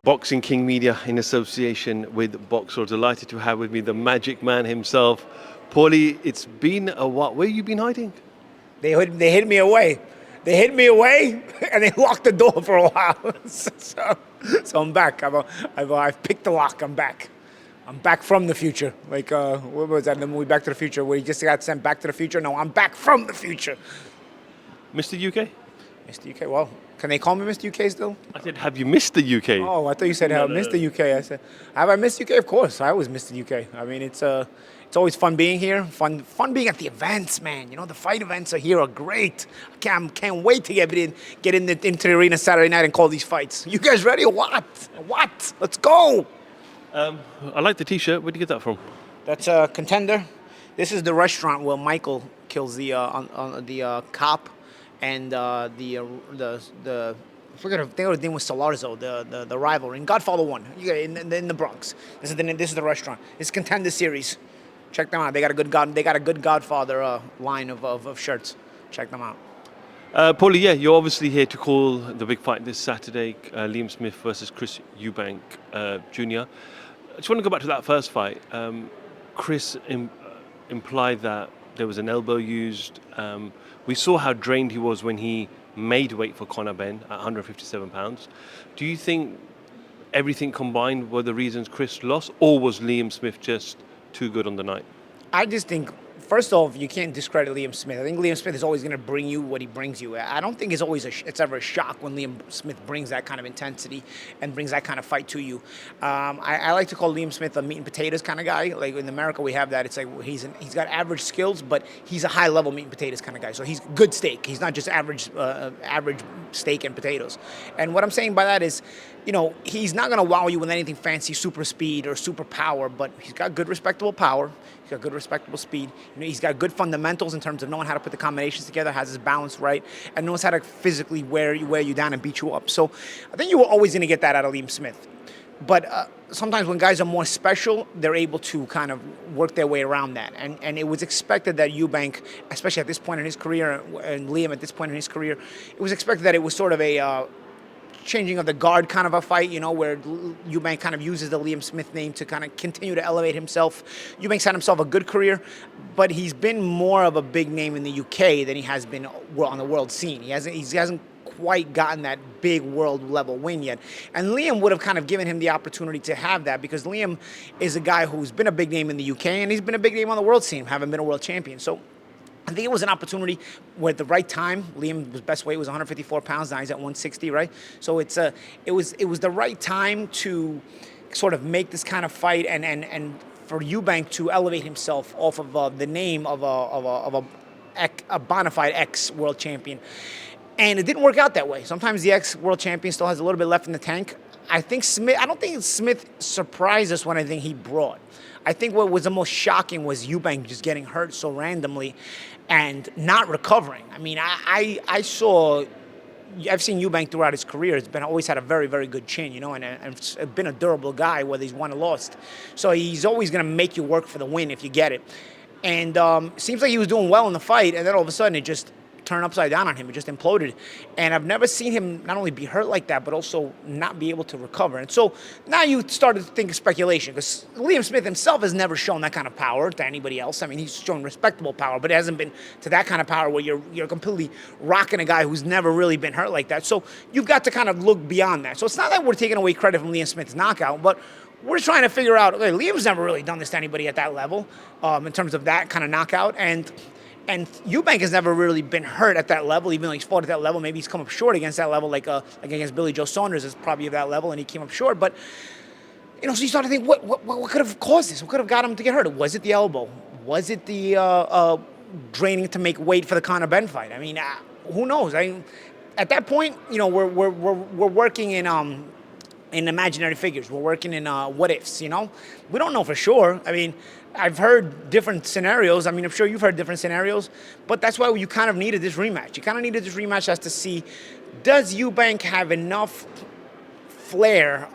Boxing King Media in association with Boxer. Delighted to have with me the magic man himself. Pauli, it's been a while. Where you been hiding? They hid me away. They hid me away, and they locked the door for a while. so I'm back. I've picked the lock. I'm back. I'm back from the future. Like, what was that in the movie Back to the Future, where he just got sent back to the future? No, I'm back from the future. Mr. UK? Mr. UK, well, can they call me Mr. UK still? I said, have you missed the UK? Oh, I thought you said Mr. UK. I said, have I missed UK? Of course, I always missed the UK. I mean, it's always fun being here. Fun being at the events, man. You know, the fight events are here are great. I can't wait to get into the arena Saturday night and call these fights. You guys ready or what? What? Let's go. I like the T-shirt. Where'd you get that from? That's a Contender. This is the restaurant where Michael kills the cop and I forget if their name was Salarzo, the rival in Godfather 1 in the Bronx. This is the restaurant. It's Contender series. Check them out. They got a good Godfather line of shirts. Check them out. Pauli, yeah, you're obviously here to call the big fight this Saturday, Liam Smith versus Chris Eubank Jr. I just want to go back to that first fight. Chris implied that there was an elbow used. We saw how drained he was when he made weight for Conor Benn at 157 pounds. Do you think everything combined were the reasons Chris lost, or was Liam Smith just too good on the night? I just think, first off, you can't discredit Liam Smith. I think Liam Smith is always going to bring you what he brings you. I don't think it's ever a shock when Liam Smith brings that kind of intensity and brings that kind of fight to you. I like to call Liam Smith a meat and potatoes kind of guy. Like in America, we have that. It's like he's got average skills, but he's a high level meat and potatoes kind of guy. So he's good steak. He's not just average steak and potatoes. And what I'm saying by that is, you know, he's not going to wow you with anything fancy, super speed or super power, but he's got good, respectable power. He's got good, respectable speed. You know, he's got good fundamentals in terms of knowing how to put the combinations together, has his balance right, and knows how to physically wear you down and beat you up. So I think you were always going to get that out of Liam Smith. But sometimes when guys are more special, they're able to kind of work their way around that. And it was expected that Eubank, especially at this point in his career, and Liam at this point in his career, it was expected that it was sort of a changing of the guard kind of a fight, you know, where Eubank kind of uses the Liam Smith name to kind of continue to elevate himself. Eubank's had himself a good career, but he's been more of a big name in the UK than he has been on the world scene. He hasn't quite gotten that big world level win yet. And Liam would have kind of given him the opportunity to have that, because Liam is a guy who's been a big name in the UK and he's been a big name on the world scene, having been a world champion. So I think it was an opportunity where at the right time, Liam's best weight was 154 pounds, now he's at 160, right? So it was the right time to sort of make this kind of fight and for Eubank to elevate himself off of the name of a bona fide ex-world champion. And it didn't work out that way. Sometimes the ex-world champion still has a little bit left in the tank. I don't think Smith surprised us when I think he brought. I think what was the most shocking was Eubank just getting hurt so randomly and not recovering. I mean, I've seen Eubank throughout his career. He's always had a very, very good chin, you know, and been a durable guy, whether he's won or lost. So he's always going to make you work for the win if you get it. And seems like he was doing well in the fight, and then all of a sudden it just turned upside down on him. It just imploded. And I've never seen him not only be hurt like that, but also not be able to recover. And so now you started to think of speculation, because Liam Smith himself has never shown that kind of power to anybody else. I mean, he's shown respectable power, but it hasn't been to that kind of power where you're completely rocking a guy who's never really been hurt like that. So you've got to kind of look beyond that. So it's not that we're taking away credit from Liam Smith's knockout, but we're trying to figure out, okay, Liam's never really done this to anybody at that level in terms of that kind of knockout. And Eubank has never really been hurt at that level, even though he's fought at that level. Maybe he's come up short against that level, like against Billy Joe Saunders is probably of that level, and he came up short. But, you know, so you start to think, what could have caused this? What could have got him to get hurt? Was it the elbow? Was it the draining to make weight for the Conor Benn fight? I mean, who knows? At that point, you know, we're working in imaginary figures. We're working in what ifs, you know? We don't know for sure. I mean, I've heard different scenarios. I mean, I'm sure you've heard different scenarios, but that's why you kind of needed this rematch. You kind of needed this rematch as to see, does Eubank have enough flair,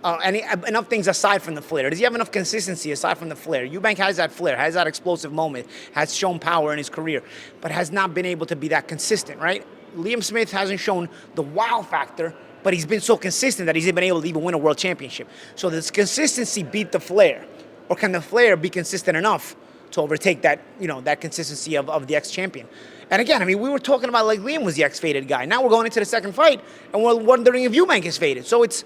enough things aside from the flair? Does he have enough consistency aside from the flair? Eubank has that flair, has that explosive moment, has shown power in his career, but has not been able to be that consistent, right? Liam Smith hasn't shown the wow factor but he's been so consistent that he's been able to even win a world championship. So does consistency beat the flair, or can the flair be consistent enough to overtake that, that consistency of the ex-champion? And again, I mean, we were talking about like Liam was the ex-faded guy. Now we're going into the second fight, and we're wondering if Eubank is faded. So there's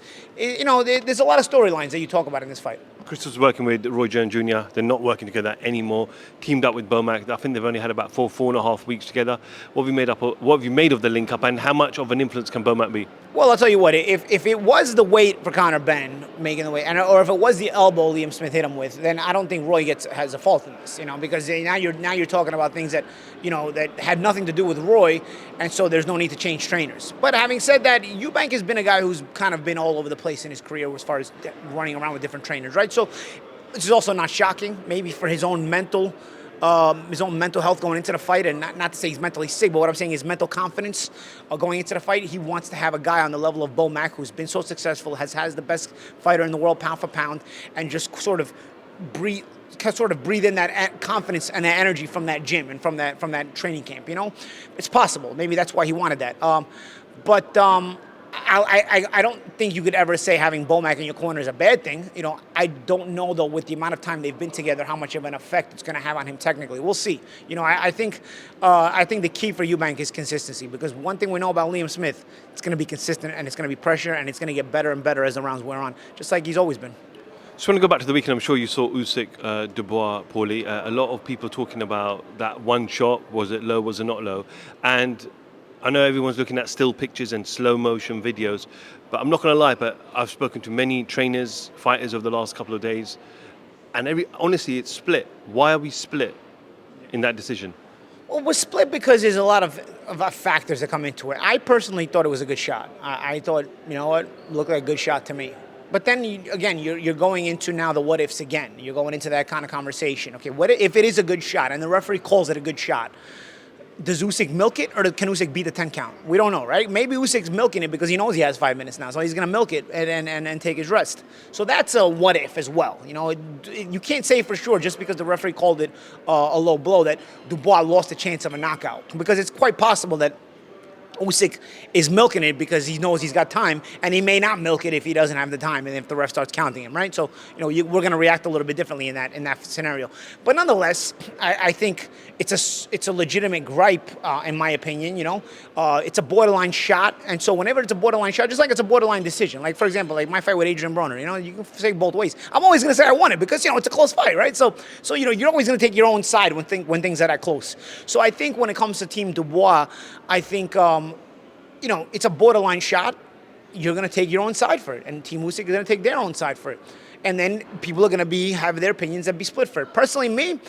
a lot of storylines that you talk about in this fight. Chris was working with Roy Jones Jr. They're not working together anymore. Teamed up with Bomac. I think they've only had about 4.5 weeks together. What have you made of the link up, and how much of an influence can Bomac be? Well, I'll tell you what. If it was the weight for Conor Benn making the weight, or if it was the elbow Liam Smith hit him with, then I don't think Roy has a fault in this. Because now you're talking about things that that had nothing to do with Roy, and so there's no need to change trainers. But having said that, Eubank has been a guy who's kind of been all over the place in his career as far as running around with different trainers, right? So this is also not shocking, maybe for his own mental health going into the fight, and not to say he's mentally sick, but what I'm saying is mental confidence going into the fight. He wants to have a guy on the level of Bomac, who's been so successful, has the best fighter in the world pound for pound, and just sort of breathe in that confidence and that energy from that gym and from that training camp. It's possible. Maybe that's why he wanted that. I don't think you could ever say having Bomac in your corner is a bad thing. I don't know, though, with the amount of time they've been together, how much of an effect it's going to have on him technically. We'll see. I think the key for Eubank is consistency, because one thing we know about Liam Smith, it's going to be consistent, and it's going to be pressure, and it's going to get better and better as the rounds wear on, just like he's always been. Just want to go back to the weekend. I'm sure you saw USYK Dubois, Pauli. A lot of people talking about that one shot. Was it low? Was it not low? And I know everyone's looking at still pictures and slow motion videos, but I'm not going to lie, but I've spoken to many trainers, fighters over the last couple of days, and honestly, it's split. Why are we split in that decision? Well, we're split because there's a lot of factors that come into it. I personally thought it was a good shot. I thought, looked like a good shot to me. But then, you're going into now the what ifs again. You're going into that kind of conversation. Okay, what if it is a good shot and the referee calls it a good shot? Does Usyk milk it, or can Usyk beat the 10 count? We don't know, right? Maybe Usyk's milking it because he knows he has 5 minutes now, so he's going to milk it and take his rest. So that's a what if as well. You can't say for sure just because the referee called it a low blow that Dubois lost a chance of a knockout, because it's quite possible that Usyk is milking it because he knows he's got time, and he may not milk it if he doesn't have the time and if the ref starts counting him, right? So, we're going to react a little bit differently in that scenario. But nonetheless, I think it's a legitimate gripe, in my opinion. It's a borderline shot, and so whenever it's a borderline shot, just like it's a borderline decision. Like, for example, like my fight with Adrian Broner, you can say both ways. I'm always going to say I won it because it's a close fight, right? So you're always going to take your own side when things are that close. So I think when it comes to Team Dubois, I think it's a borderline shot. You're going to take your own side for it, and Team Usyk is going to take their own side for it. And then people are going to have their opinions and be split for it. Personally, me,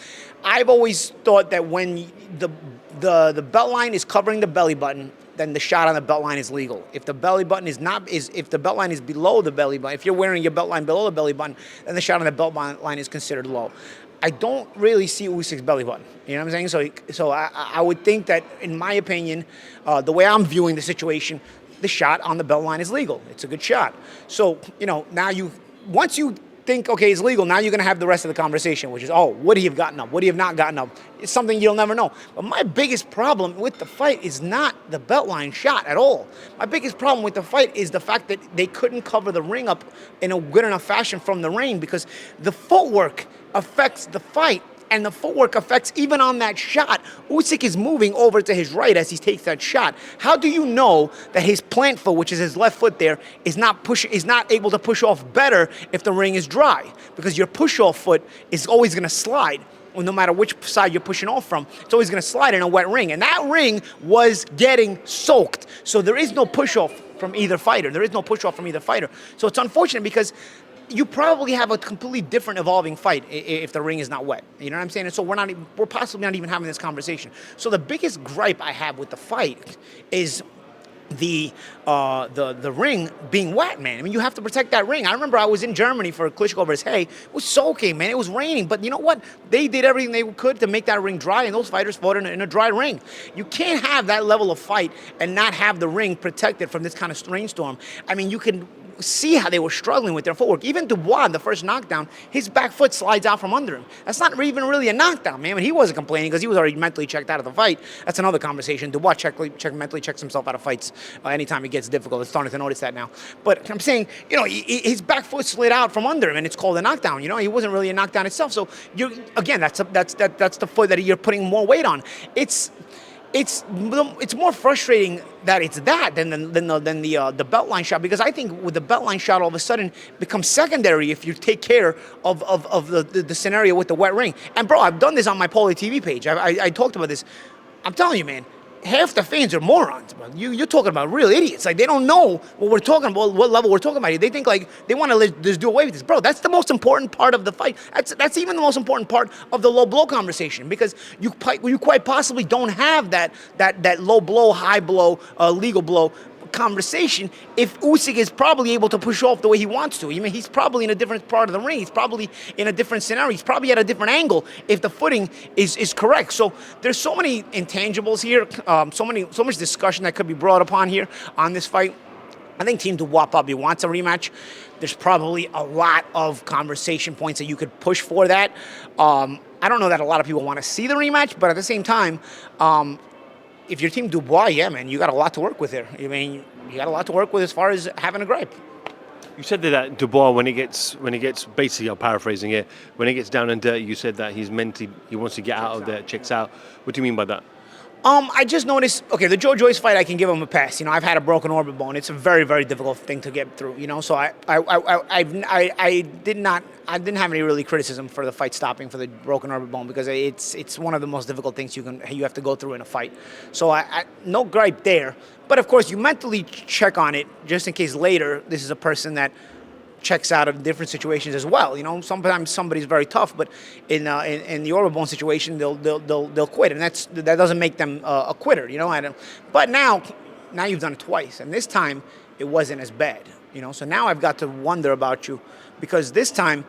I've always thought that when the belt line is covering the belly button, then the shot on the belt line is legal. If the belly button if the belt line is below the belly button, if you're wearing your belt line below the belly button, then the shot on the belt line is considered low. I don't really see Usyk's belly button. You know what I'm saying? So I would think that, in my opinion, the way I'm viewing the situation, the shot on the belt line is legal. It's a good shot. So, now once you think, okay, it's legal, now you're going to have the rest of the conversation, which is, would he have gotten up? Would he have not gotten up? It's something you'll never know. But my biggest problem with the fight is not the belt line shot at all. My biggest problem with the fight is the fact that they couldn't cover the ring up in a good enough fashion from the ring, because the footwork affects the fight, and the footwork affects even on that shot. Usyk is moving over to his right as he takes that shot. How do you know that his plant foot, which is his left foot there, is not able to push off better if the ring is dry? Because your push-off foot is always going to slide. Well, no matter which side you're pushing off from, it's always going to slide in a wet ring. And that ring was getting soaked. So there is no push-off from either fighter. So it's unfortunate because you probably have a completely different evolving fight if the ring is not wet. You know what I'm saying? And so we're possibly not even having this conversation. So the biggest gripe I have with the fight is the ring being wet, man. I mean, you have to protect that ring. I remember I was in Germany for Klitschko versus Hay. It was soaking, man. It was raining. But you know what? They did everything they could to make that ring dry, and those fighters fought in a dry ring. You can't have that level of fight and not have the ring protected from this kind of rainstorm. I mean, you can see how they were struggling with their footwork. Even Dubois, in the first knockdown, his back foot slides out from under him. That's not even really a knockdown, man. But he wasn't complaining because he was already mentally checked out of the fight. That's another conversation. Dubois mentally checks himself out of fights anytime it gets difficult. It's starting to notice that now. But I'm saying, his back foot slid out from under him, and it's called a knockdown. He wasn't really a knockdown itself. So again, that's the foot that you're putting more weight on. It's more frustrating that it's that than the belt line shot, because I think with the belt line shot all of a sudden becomes secondary if you take care of the scenario with the wet ring. And bro, I've done this on my Pauli TV page. I talked about this. I'm telling you, man. Half the fans are morons, bro. You're talking about real idiots. Like, they don't know what we're talking about, what level we're talking about here. They think like they want to just do away with this, bro. That's the most important part of the fight. That's even the most important part of the low blow conversation, because you quite possibly don't have that low blow, high blow, legal blow conversation if Usyk is probably able to push off the way he wants to. He's probably in a different part of the ring. He's probably in a different scenario. He's probably at a different angle if the footing is correct. So there's so many intangibles here, so much discussion that could be brought upon here on this fight. I think Team Dubois probably wants a rematch. There's probably a lot of conversation points that you could push for that. I don't know that a lot of people want to see the rematch, but at the same time, if you're Team Dubois, yeah, man, you got a lot to work with here. You got a lot to work with as far as having a gripe. You said that Dubois, when he gets basically, I'm paraphrasing here, when he gets down and dirty, you said that he wants to get out of there, checks out. What do you mean by that? I just noticed, okay, the Joe Joyce fight, I can give him a pass. I've had a broken orbit bone. It's a very, very difficult thing to get through, So I didn't have any really criticism for the fight stopping for the broken orbit bone, because it's one of the most difficult things you have to go through in a fight. So I no gripe there. But of course, you mentally check on it just in case later this is a person that checks out of different situations as well. Sometimes somebody's very tough, but in the orbit bone situation, they'll quit, and that doesn't make them a quitter. But now you've done it twice, and this time it wasn't as bad. So now I've got to wonder about you, because this time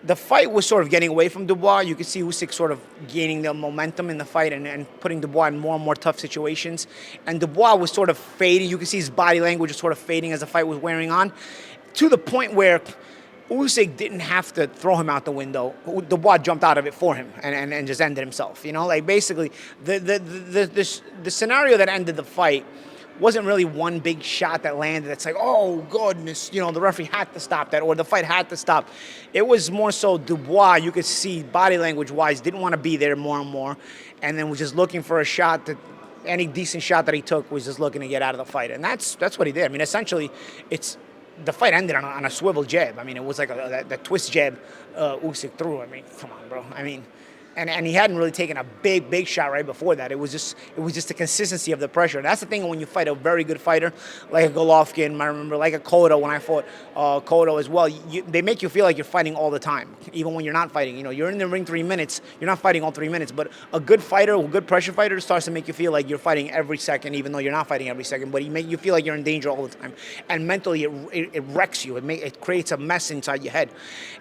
the fight was sort of getting away from Dubois. You could see Usyk sort of gaining the momentum in the fight and putting Dubois in more and more tough situations, and Dubois was sort of fading. You could see his body language was sort of fading as the fight was wearing on, to the point where Usyk didn't have to throw him out the window. Dubois jumped out of it for him and just ended himself. Like, basically, the scenario that ended the fight wasn't really one big shot that landed that's like, oh, goodness, the referee had to stop that, or the fight had to stop. It was more so Dubois, you could see body language-wise, didn't want to be there more and more, and then was just looking for a shot that any decent shot that he took was just looking to get out of the fight. And that's what he did. Essentially, the fight ended on a swivel jab. It was like that twist jab Usyk threw. Come on, bro. And he hadn't really taken a big shot right before that. It was just the consistency of the pressure. And that's the thing when you fight a very good fighter like a Golovkin, I remember, like a Cotto, when I fought Cotto as well. They make you feel like you're fighting all the time, even when you're not fighting. You're in the ring 3 minutes. You're not fighting all 3 minutes. But a good fighter, a good pressure fighter, starts to make you feel like you're fighting every second, even though you're not fighting every second. But he make you feel like you're in danger all the time. And mentally, it wrecks you. It creates a mess inside your head.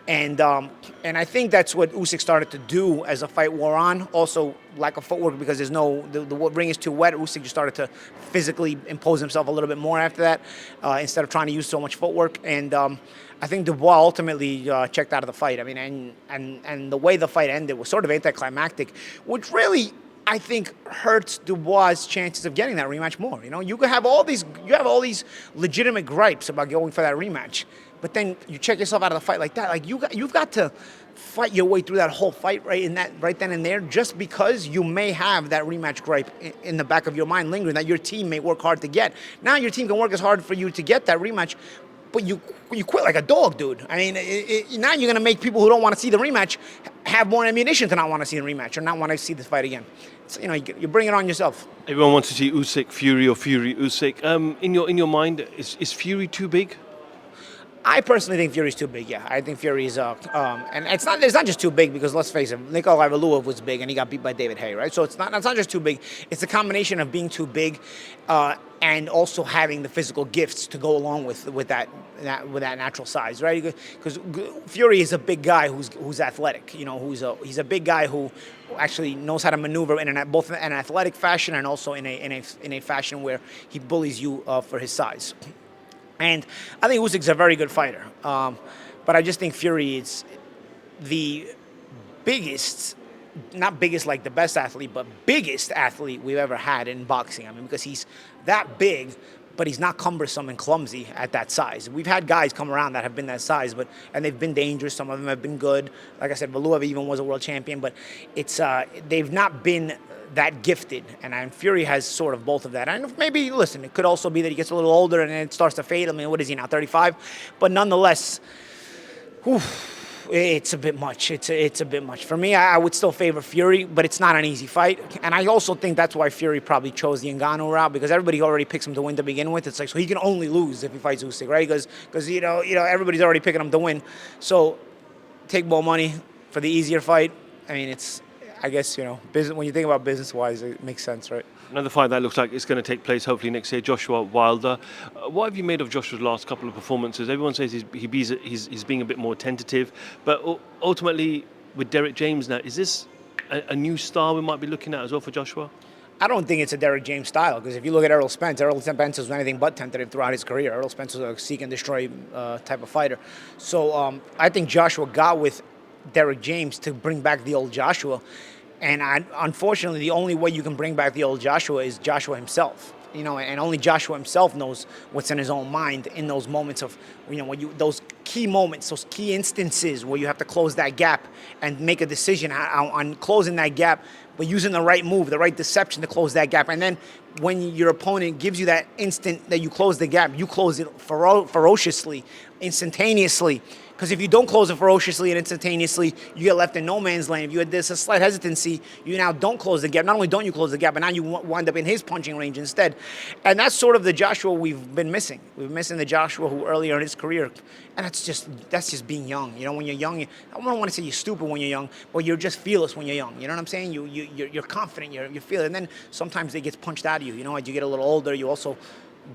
And I think that's what Usyk started to do as the fight wore on. Also, lack of footwork, because there's the ring is too wet. Usyk just started to physically impose himself a little bit more after that, instead of trying to use so much footwork. And I think Dubois ultimately checked out of the fight. And the way the fight ended was sort of anticlimactic, which really, I think, hurts Dubois' chances of getting that rematch more. You have all these legitimate gripes about going for that rematch, but then you check yourself out of the fight like that. Like, you've got to fight your way through that whole fight right then and there, just because you may have that rematch gripe in the back of your mind lingering that your team may work hard to get. Now your team can work as hard for you to get that rematch, but you quit like a dog, dude. Now you're going to make people who don't want to see the rematch have more ammunition to not want to see the rematch or not want to see this fight again. So, you bring it on yourself. Everyone wants to see Usyk Fury or Fury Usyk. In your mind, is Fury too big? I personally think Fury's too big. Yeah, I think Fury's and it's not just too big, because let's face it, Nikolai Valuev was big and he got beat by David Haye, right? So it's not just too big. It's a combination of being too big and also having the physical gifts to go along with that natural size, right? Because Fury is a big guy who's athletic. He's a big guy who actually knows how to maneuver both in an athletic fashion and also in a fashion where he bullies you for his size. And I think Usyk's a very good fighter. But I just think Fury is the biggest, not biggest like the best athlete, but biggest athlete we've ever had in boxing. I mean, because he's that big, but he's not cumbersome and clumsy at that size. We've had guys come around that have been that size, and they've been dangerous. Some of them have been good. Like I said, Valuev even was a world champion, but they've not been that gifted. And Fury has sort of both of that. And maybe, listen, it could also be that he gets a little older and then it starts to fade. I mean, what is he now, 35? But nonetheless, whew, it's a bit much. It's a bit much. For me, I would still favor Fury, but it's not an easy fight. And I also think that's why Fury probably chose the Ngannou route, because everybody already picks him to win to begin with. It's like, so he can only lose if he fights Usyk, right? Because you know everybody's already picking him to win. So take more money for the easier fight. I mean, I guess, business. When you think about business-wise, it makes sense, right? Another fight that looks like it's going to take place hopefully next year, Joshua Wilder. What have you made of Joshua's last couple of performances? Everyone says he's being a bit more tentative, but ultimately with Derek James now, is this a new style we might be looking at as well for Joshua? I don't think it's a Derek James style, because if you look at Errol Spence was anything but tentative throughout his career. Errol Spence was a seek and destroy type of fighter. So I think Joshua got with Derek James to bring back the old Joshua. And unfortunately, the only way you can bring back the old Joshua is Joshua himself. And only Joshua himself knows what's in his own mind in those moments of, those key moments, those key instances where you have to close that gap and make a decision on closing that gap, but using the right move, the right deception to close that gap. And then when your opponent gives you that instant that you close the gap, you close it ferociously, instantaneously. Because if you don't close it ferociously and instantaneously, you get left in no man's land. If you had this a slight hesitancy, you now don't close the gap. Not only don't you close the gap, but now you wind up in his punching range instead. And that's sort of the Joshua we've been missing. We've been missing the Joshua who earlier in his career, and that's just being young. When you're young, I don't want to say you're stupid when you're young, but you're just fearless when you're young. You know what I'm saying? You're confident. You feel it, and then sometimes it gets punched out of you. As you get a little older, you also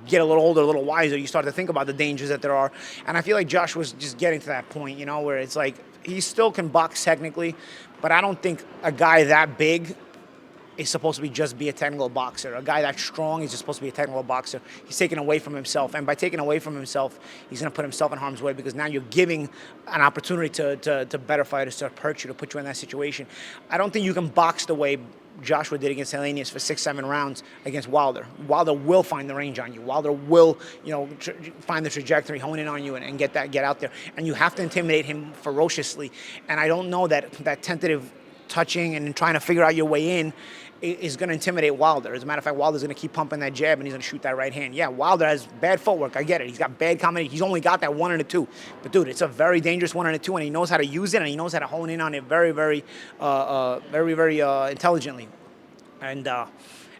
get a little older, a little wiser, you start to think about the dangers that there are. And I feel like Joshua's just getting to that point, where it's like he still can box technically, but I don't think a guy that big is supposed to just be a technical boxer. A guy that strong is just supposed to be a technical boxer. He's taken away from himself. And by taking away from himself, he's going to put himself in harm's way, because now you're giving an opportunity to better fighters to hurt you, to put you in that situation. I don't think you can box the way Joshua did against Helenius for 6-7 rounds against Wilder. Wilder will find the range on you. Wilder will, find the trajectory, hone in on you, and get out there. And you have to intimidate him ferociously. And I don't know that tentative touching and trying to figure out your way in is going to intimidate Wilder. As a matter of fact, Wilder's going to keep pumping that jab, and he's going to shoot that right hand. Yeah, Wilder has bad footwork. I get it. He's got bad combination. He's only got that 1 and a 2. But, dude, it's a very dangerous 1 and a 2, and he knows how to use it, and he knows how to hone in on it very, very, very intelligently and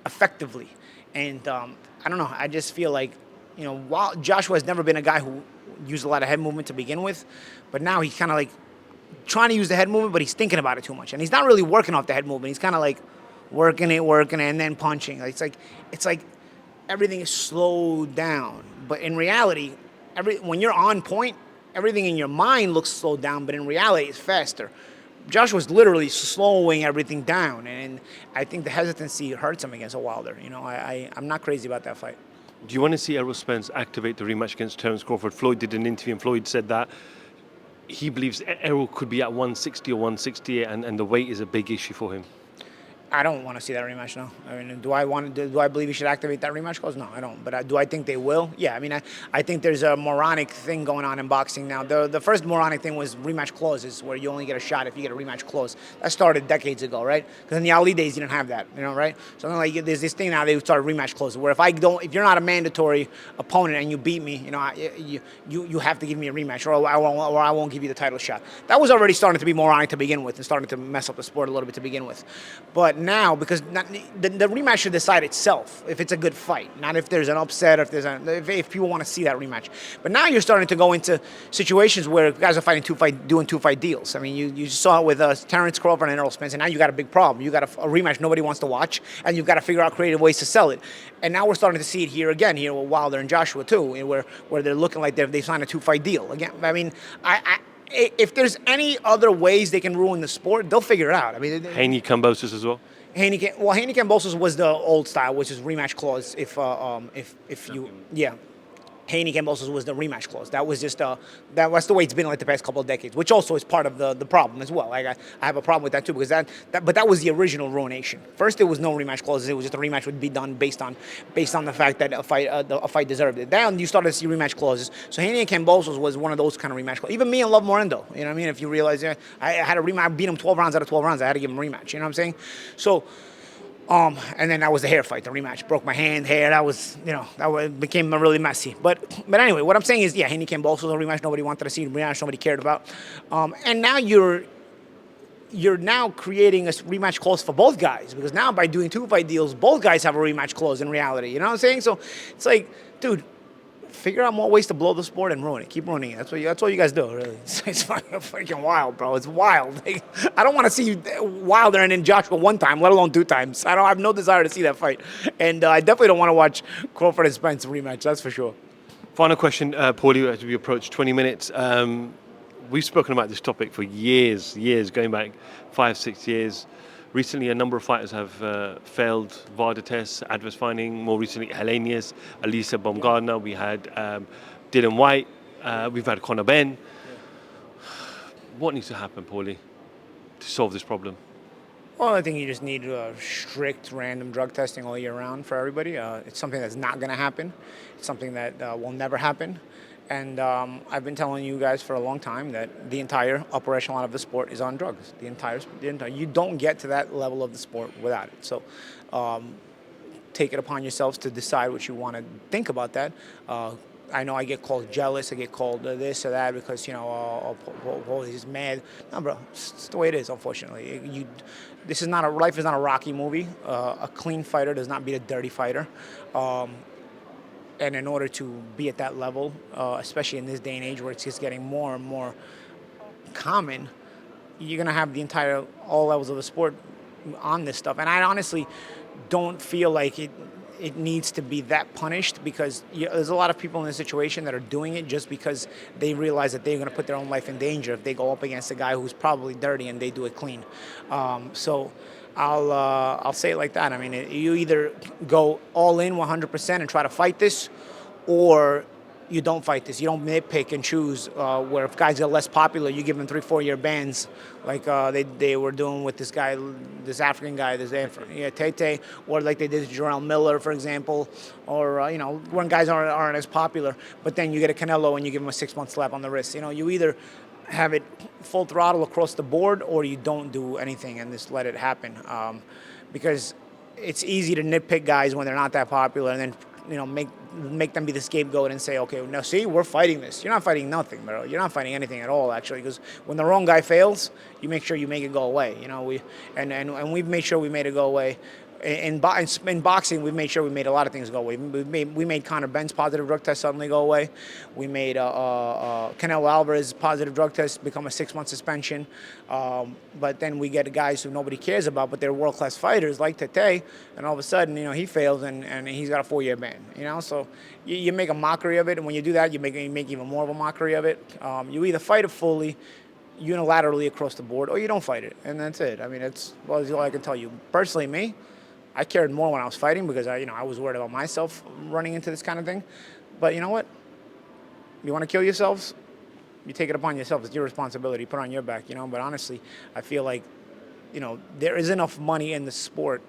effectively. And I don't know. I just feel like, while Joshua has never been a guy who used a lot of head movement to begin with, but now he's kind of like trying to use the head movement, but he's thinking about it too much. And he's not really working off the head movement. He's kind of like working it, and then punching. It's like everything is slowed down. But in reality, when you're on point, everything in your mind looks slowed down, but in reality, it's faster. Joshua's literally slowing everything down, and I think the hesitancy hurts him against a Wilder. I'm not crazy about that fight. Do you want to see Errol Spence activate the rematch against Terence Crawford? Floyd did an interview, and Floyd said that he believes Errol could be at 160 or 168, and the weight is a big issue for him. I don't want to see that rematch, no. I mean, do I believe he should activate that rematch clause? No, I don't. But do I think they will? Yeah, I mean, I think there's a moronic thing going on in boxing now. The first moronic thing was rematch clauses, where you only get a shot if you get a rematch clause. That started decades ago, right? Because in the Ali days, you didn't have that, right? So like there's this thing now, they started rematch clauses, where if you're not a mandatory opponent and you beat me, you have to give me a rematch, or I won't give you the title shot. That was already starting to be moronic to begin with, and starting to mess up the sport a little bit to begin with. But now, because the rematch should decide itself if it's a good fight, not if there's an upset, or if people want to see that rematch. But now you're starting to go into situations where guys are doing two-fight deals. I mean, you saw it with Terence Crawford and Errol Spence, and now you got a big problem. You got a rematch nobody wants to watch, and you've got to figure out creative ways to sell it. And now we're starting to see it here with Wilder and Joshua too, where they're looking like they signed a two-fight deal. Again, I mean, if there's any other ways they can ruin the sport, they'll figure it out. I mean, Haney Kambosos as well. Haney Kambosos was the old style, which is rematch clause. If you Haney Kambosos was the rematch clause. That was just that's the way it's been like the past couple of decades, which also is part of the problem as well. Like I have a problem with that too because but that was the original ruination. First, there was no rematch clauses. It was just a rematch would be done based on the fact that a fight deserved it. Then you started to see rematch clauses. So Haney and Kambosos was one of those kind of rematch clauses. Even me and Love Morendo, you know what I mean? If you realize, I had a rematch, I beat him 12 rounds out of 12 rounds. I had to give him a rematch. You know what I'm saying? So. And then that was the hair fight, the rematch. Broke my hand, hair. That was, became really messy. But anyway, what I'm saying is, yeah, Haney Kambosos was a rematch. Nobody wanted to see, rematch nobody cared about. And now you're now creating a rematch clause for both guys because now by doing 2-fight deals, both guys have a rematch clause in reality. You know what I'm saying? So it's like, dude, figure out more ways to blow the sport and ruin it. Keep ruining it. That's all you guys do, really. It's freaking wild, bro. It's wild. I don't want to see Wilder and then Joshua one time, let alone 2 times. I have no desire to see that fight. And I definitely don't want to watch Crawford and Spence rematch, that's for sure. Final question, Pauli, as we approach 20 minutes. We've spoken about this topic for years, going back 5-6 years. Recently, a number of fighters have failed VADA tests, adverse finding. More recently, Hellenius, Elisa Baumgardner. We had Dylan White. We've had Conor Benn. Yeah. What needs to happen, Pauli, to solve this problem? Well, I think you just need strict random drug testing all year round for everybody. It's something that's not going to happen. It's something that will never happen. And I've been telling you guys for a long time that the entire upper echelon of the sport is on drugs. The entire you don't get to that level of the sport without it. So take it upon yourselves to decide what you want to think about that. I know I get called jealous. I get called this or that because, he's mad. No, bro, it's the way it is, unfortunately. Life is not a Rocky movie. A clean fighter does not beat a dirty fighter. And in order to be at that level, especially in this day and age where it's just getting more and more common, you're going to have all levels of the sport on this stuff. And I honestly don't feel like it needs to be that punished because there's a lot of people in this situation that are doing it just because they realize that they're going to put their own life in danger if they go up against a guy who's probably dirty and they do it clean. So I'll say it like that. I mean, you either go all in 100% and try to fight this, or you don't fight this. You don't nitpick and choose where if guys get less popular, you give them 3-4 year bans like they were doing with this guy, this African guy, Tete, or like they did to Jarrell Miller, for example, or when guys aren't as popular. But then you get a Canelo and you give him a 6-month slap on the wrist. You either have it full throttle across the board, or you don't do anything and just let it happen. Because it's easy to nitpick guys when they're not that popular, and then make them be the scapegoat and say, okay, now see, we're fighting this. You're not fighting nothing, bro. You're not fighting anything at all, actually, because when the wrong guy fails, you make sure you make it go away. We've made sure we made it go away. In boxing, we've made sure we made a lot of things go away. We made Conor Benn's positive drug test suddenly go away. We made Canelo Alvarez's positive drug test become a 6-month suspension. But then we get guys who nobody cares about, but they're world-class fighters like Tete, and all of a sudden, he fails and he's got a 4-year ban. So you make a mockery of it, and when you do that, you make even more of a mockery of it. You either fight it fully, unilaterally across the board, or you don't fight it, and that's it. I mean, that's all I can tell you. Personally, me, I cared more when I was fighting because I was worried about myself running into this kind of thing. But you know what? You want to kill yourselves? You take it upon yourself. It's your responsibility. Put it on your back, But honestly, I feel like, there is enough money in the sport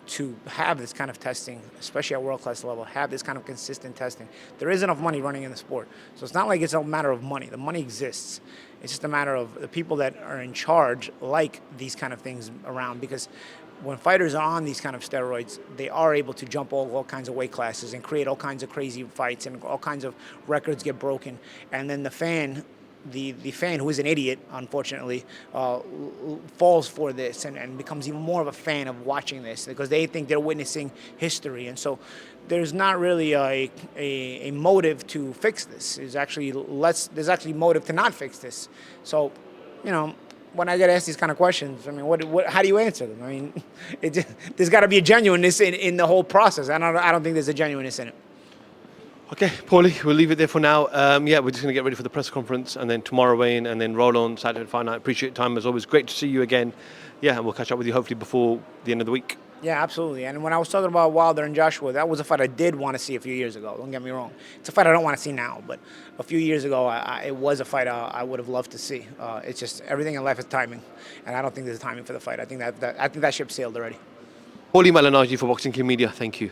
to have this kind of testing, especially at world-class level, have this kind of consistent testing. There is enough money running in the sport. So it's not like it's a matter of money. The money exists. It's just a matter of the people that are in charge like these kind of things around, because when fighters are on these kind of steroids, they are able to jump all kinds of weight classes and create all kinds of crazy fights, and all kinds of records get broken. And then the fan, who is an idiot, unfortunately, falls for this and becomes even more of a fan of watching this because they think they're witnessing history. And so there's not really a motive to fix this. There's actually motive to not fix this. So, when I get asked these kind of questions, I mean, how do you answer them? I mean, there's got to be a genuineness in the whole process. I don't think there's a genuineness in it. Okay, Pauli, we'll leave it there for now. We're just going to get ready for the press conference, and then tomorrow weigh in, and then roll on Saturday Fight Night. Appreciate your time as always. Great to see you again. Yeah, and we'll catch up with you hopefully before the end of the week. Yeah, absolutely. And when I was talking about Wilder and Joshua, that was a fight I did want to see a few years ago. Don't get me wrong. It's a fight I don't want to see now, but a few years ago, it was a fight I would have loved to see. It's just everything in life is timing, and I don't think there's timing for the fight. I think that ship sailed already. Pauli Malignaggi for Boxing King Media. Thank you.